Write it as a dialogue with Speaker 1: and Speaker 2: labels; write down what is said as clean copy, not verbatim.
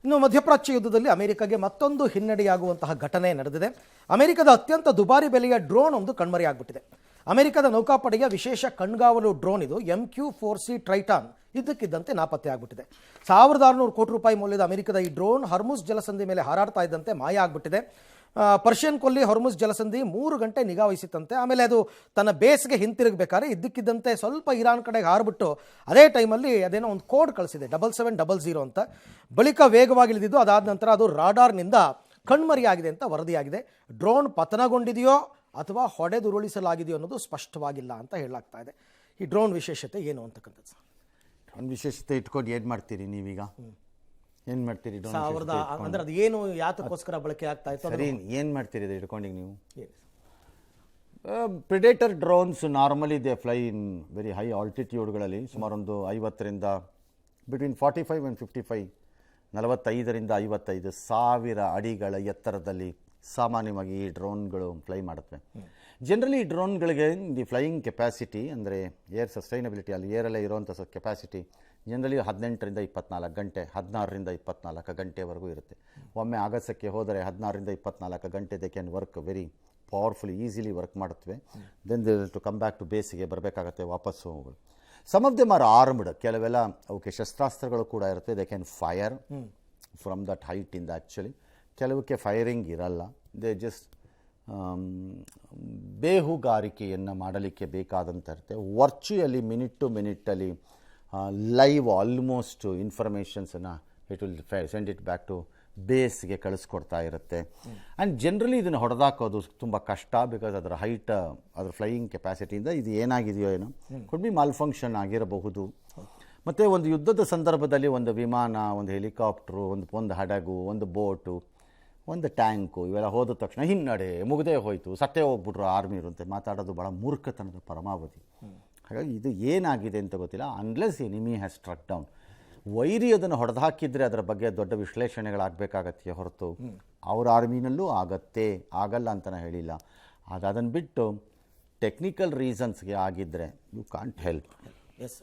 Speaker 1: ಇನ್ನು ಮಧ್ಯಪ್ರಾಚ್ಯ ಯುದ್ಧದಲ್ಲಿ ಅಮೆರಿಕಗೆ ಮತ್ತೊಂದು ಹಿನ್ನಡೆಯಾಗುವಂತಹ ಘಟನೆ ನಡೆದಿದೆ. ಅಮೆರಿಕದ ಅತ್ಯಂತ ದುಬಾರಿ ಬೆಲೆಯ ಡ್ರೋನ್ ಒಂದು ಕಣ್ಮರೆಯಾಗ್ಬಿಟ್ಟಿದೆ. ಅಮೆರಿಕದ ನೌಕಾಪಡೆಯ ವಿಶೇಷ ಕಣ್ಗಾವಲು ಡ್ರೋನ್ ಇದು MQ-4C ಟ್ರೈಟಾನ್ ಇದ್ದಕ್ಕಿದ್ದಂತೆ ನಾಪತ್ತೆ ಆಗ್ಬಿಟ್ಟಿದೆ. 1600 ಕೋಟಿ ರೂಪಾಯಿ ಮೌಲ್ಯದ ಅಮೆರಿಕದ ಈ ಡ್ರೋನ್ ಹರ್ಮುಸ್ ಜಲಸಂಧಿ ಮೇಲೆ ಹಾರಾಡ್ತಾ ಇದ್ದಂತೆ ಮಾಯ ಆಗ್ಬಿಟ್ಟಿದೆ. ಪರ್ಷಿಯನ್ ಕೊಲ್ಲಿ ಹರ್ಮುಸ್ ಜಲಸಂಧಿ 3 ಗಂಟೆ ನಿಗಾ ವಹಿಸಿತ್ತಂತೆ. ಆಮೇಲೆ ಅದು ತನ್ನ ಬೇಸ್ಗೆ ಹಿಂತಿರುಗಬೇಕಾದ್ರೆ ಇದ್ದಕ್ಕಿದ್ದಂತೆ ಸ್ವಲ್ಪ ಇರಾನ್ ಕಡೆಗೆ ಹಾರ್ಬಿಟ್ಟು ಅದೇ ಟೈಮಲ್ಲಿ ಅದೇನೋ ಒಂದು ಕೋಡ್ ಕಳಿಸಿದೆ 7700 ಅಂತ. ಬಳಿಕ ವೇಗವಾಗಿ ಇಳಿದಿದ್ದು. ಅದಾದ ನಂತರ ಅದು ರಾಡಾರ್ನಿಂದ ಕಣ್ಮರೆಯಾಗಿದೆ ಅಂತ ವರದಿಯಾಗಿದೆ. ಡ್ರೋನ್ ಪತನಗೊಂಡಿದೆಯೋ ಅಥವಾ ಹೊಡೆದುರುಳಿಸಲಾಗಿದೆಯೋ ಅನ್ನೋದು ಸ್ಪಷ್ಟವಾಗಿಲ್ಲ ಅಂತ ಹೇಳಲಾಗ್ತಾ ಇದೆ. ಈ ಡ್ರೋನ್ ವಿಶೇಷತೆ ಏನು ಅಂತಕ್ಕಂಥದ್ದು ಸರ್?
Speaker 2: ಡ್ರೋನ್ ವಿಶೇಷತೆ ಇಟ್ಕೊಂಡು ಏನು ಮಾಡ್ತೀರಿ ನೀವೀಗ? ಏನು ಮಾಡ್ತೀರಿ
Speaker 1: ಅಂದ್ರೆ ಅದು ಏನು ಯಾತಕ್ಕೋಸ್ಕರ ಬಳಕೆ ಆಗ್ತಾ ಇತ್ತು
Speaker 2: ಸರಿ, ಏನು ಮಾಡ್ತೀರಿ ಇದು ಇಟ್ಕೊಂಡಿಗೆ ನೀವು? Predator drones normally they fly in very high ಆಲ್ಟಿಟ್ಯೂಡ್ಗಳಲ್ಲಿ, ಸುಮಾರು ಒಂದು 50ರಿಂದ ಬಿಟ್ವೀನ್ 45 and 55, 45ರಿಂದ 55 ಸಾವಿರ ಅಡಿಗಳ ಎತ್ತರದಲ್ಲಿ ಸಾಮಾನ್ಯವಾಗಿ ಈ ಡ್ರೋನ್ಗಳು ಫ್ಲೈ ಮಾಡುತ್ತವೆ. ಜನರಲಿ ಈ ಡ್ರೋನ್ಗಳಿಗೆ ದಿ ಫ್ಲೈಯಿಂಗ್ ಕೆಪಾಸಿಟಿ ಅಂದರೆ ಏರ್ ಸಸ್ಟೈನಬಿಲಿಟಿ, ಅಲ್ಲಿ ಏರಲ್ಲೇ ಇರುವಂಥ ಕೆಪಾಸಿಟಿ ಜನರಲಿ 18ರಿಂದ 24 ಗಂಟೆ, 16ರಿಂದ 24 ಗಂಟೆವರೆಗೂ ಇರುತ್ತೆ. ಒಮ್ಮೆ ಆಗಸಕ್ಕೆ ಹೋದರೆ 16ರಿಂದ 24 ಗಂಟೆ they can work very powerfully, easily work ಮಾಡುತ್ತವೆ. Then they to come back to ಬೇಸಿಗೆ ಬರಬೇಕಾಗತ್ತೆ ವಾಪಸ್ಸು. Some of them are armed, ಕೆಲವೆಲ್ಲ ಅವಕ್ಕೆ ಶಸ್ತ್ರಾಸ್ತ್ರಗಳು ಕೂಡ ಇರುತ್ತೆ. They can fire from that height ಇಂದ. ಆ್ಯಕ್ಚುಲಿ ಕೆಲವಕ್ಕೆ ಫೈರಿಂಗ್ ಇರಲ್ಲ. ದೇ ಜಸ್ಟ್ ಬೇಹುಗಾರಿಕೆಯನ್ನು ಮಾಡಲಿಕ್ಕೆ ಬೇಕಾದಂಥ ಇರುತ್ತೆ. ವರ್ಚುಯಲಿ ಮಿನಿಟ್ ಟು ಮಿನಿಟ್ಟಲ್ಲಿ ಲೈವ್ ಆಲ್ಮೋಸ್ಟ್ ಇನ್ಫಾರ್ಮೇಷನ್ಸನ್ನು it will send it back to ಬೇಸ್ಗೆ ಕಳಿಸ್ಕೊಡ್ತಾ ಇರುತ್ತೆ. ಆ್ಯಂಡ್ ಜನರಲಿ ಇದನ್ನು ಹೊಡೆದಾಕೋದು ತುಂಬ ಕಷ್ಟ, ಬಿಕಾಸ್ ಅದರ ಹೈಟ್, ಅದರ ಫ್ಲೈಯಿಂಗ್ ಕೆಪಾಸಿಟಿಯಿಂದ ಇದು ಏನಾಗಿದೆಯೋ ಏನೋ ಕುಡ್ ಬಿ ಮಾಲ್ಫಂಕ್ಷನ್ ಆಗಿರಬಹುದು. ಮತ್ತು ಒಂದು ಯುದ್ಧದ ಸಂದರ್ಭದಲ್ಲಿ ಒಂದು ವಿಮಾನ, ಒಂದು ಹೆಲಿಕಾಪ್ಟ್ರು, ಒಂದು ಹಡಗು, ಒಂದು ಬೋಟು, ಒಂದು ಟ್ಯಾಂಕು ಇವೆಲ್ಲ ಹೋದ ತಕ್ಷಣ ಹಿನ್ನಡೆ ಮುಗದೇ ಹೋಯಿತು, ಸತ್ತೇ ಹೋಗ್ಬಿಟ್ರು ಆರ್ಮಿರು ಅಂತ ಮಾತಾಡೋದು ಭಾಳ ಮೂರ್ಖತನದ ಪರಮಾವಧಿ. ಹಾಗಾಗಿ ಇದು ಏನಾಗಿದೆ ಅಂತ ಗೊತ್ತಿಲ್ಲ. Unless enemy has struck down. ವೈರಿ ಅದನ್ನು ಹೊಡೆದು ಹಾಕಿದರೆ ಅದರ ಬಗ್ಗೆ ದೊಡ್ಡ ವಿಶ್ಲೇಷಣೆಗಳಾಗಬೇಕಾಗತ್ತೆ ಹೊರತು ಅವ್ರ ಆರ್ಮಿನಲ್ಲೂ ಆಗಲ್ಲ ಅಂತಲೇ ಹೇಳಿಲ್ಲ. ಅದನ್ನು ಬಿಟ್ಟು ಟೆಕ್ನಿಕಲ್ ರೀಸನ್ಸ್ಗೆ ಆಗಿದ್ದರೆ ಯು ಕಾಂಟ್ ಹೆಲ್ಪ್.
Speaker 1: ಎಸ್.